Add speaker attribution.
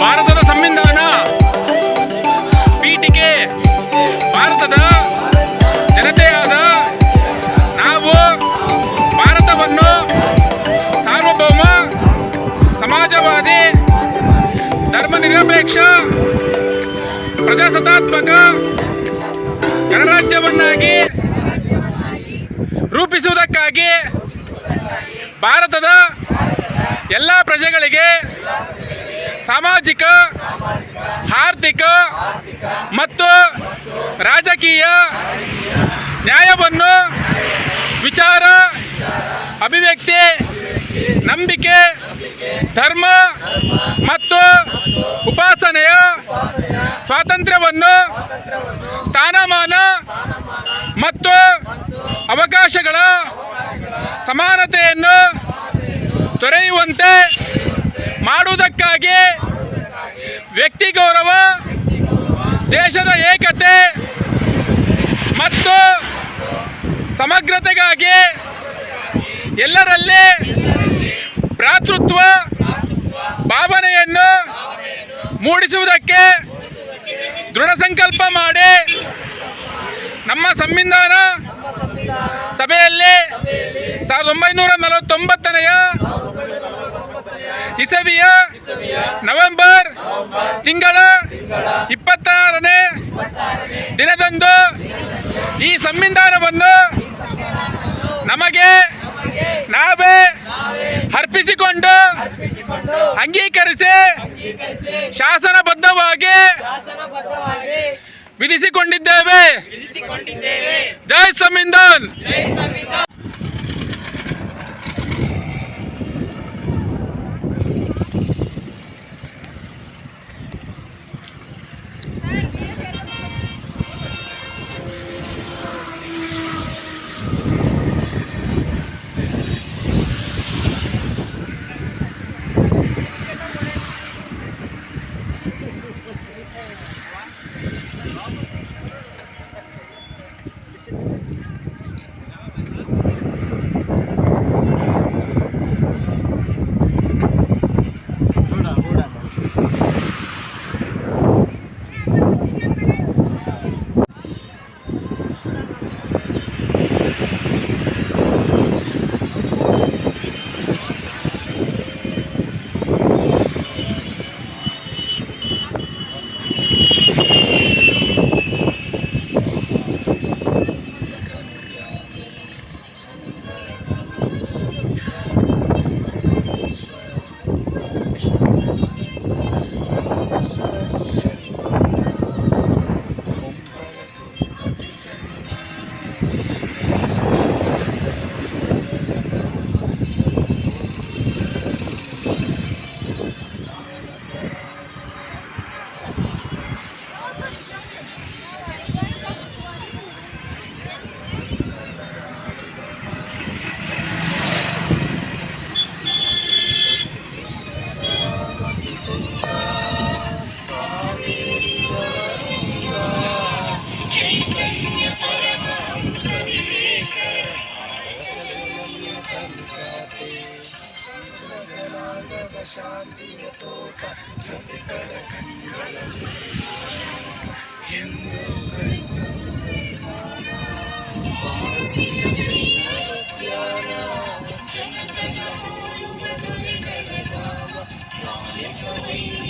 Speaker 1: ಭಾರತದ ಸಂವಿಧಾನ ಪೀಠಿಕೆ ಭಾರತದ ಜನತೆಯಾದ ನಾವು ಭಾರತವನ್ನು ಸಾರ್ವಭೌಮ ಸಮಾಜವಾದಿ ಧರ್ಮನಿರಪೇಕ್ಷ ಪ್ರಜಾಸತ್ತಾತ್ಮಕ ಗಣರಾಜ್ಯವನ್ನಾಗಿ ರೂಪಿಸುವುದಕ್ಕಾಗಿ ಭಾರತದ ಎಲ್ಲ ಪ್ರಜೆಗಳಿಗೆ ಸಾಮಾಜಿಕ ಆರ್ಥಿಕ ಮತ್ತು ರಾಜಕೀಯ ನ್ಯಾಯವನ್ನು ವಿಚಾರ ಅಭಿವ್ಯಕ್ತಿ ನಂಬಿಕೆ ಧರ್ಮ ಮತ್ತು ಉಪಾಸನೆಯ ಸ್ವಾತಂತ್ರ್ಯವನ್ನು ಸ್ಥಾನಮಾನ ಮತ್ತು ಅವಕಾಶಗಳ ಸಮಾನತೆಯನ್ನು ದೊರೆಯುವಂತೆ ಮಾಡುವುದಕ್ಕಾಗಿ ವ್ಯಕ್ತಿ ಗೌರವ ದೇಶದ ಏಕತೆ ಮತ್ತು ಸಮಗ್ರತೆಗಾಗಿ ಎಲ್ಲರಲ್ಲಿ ಭ್ರಾತೃತ್ವ ಭಾವನೆಯನ್ನು ಮೂಡಿಸುವುದಕ್ಕೆ ದೃಢ ಸಂಕಲ್ಪ ಮಾಡಿ ನಮ್ಮ ಸಂವಿಧಾನ ಸಭೆಯಲ್ಲಿ 1949ನೇ ಇಸವಿಯ ನವೆಂಬರ್ ತಿಂಗಳ 26ನೇ ದಿನದಂದು ಈ ಸಂವಿಧಾನವನ್ನು ನಮಗೆ ನಾವೇ ಅರ್ಪಿಸಿಕೊಂಡು ಅಂಗೀಕರಿಸಿ ಶಾಸನಬದ್ಧವಾಗಿ ವಿಧಿಸಿಕೊಂಡಿದ್ದೇವೆ. ಜೈ ಸಂವಿಧಾನ್.
Speaker 2: Hindu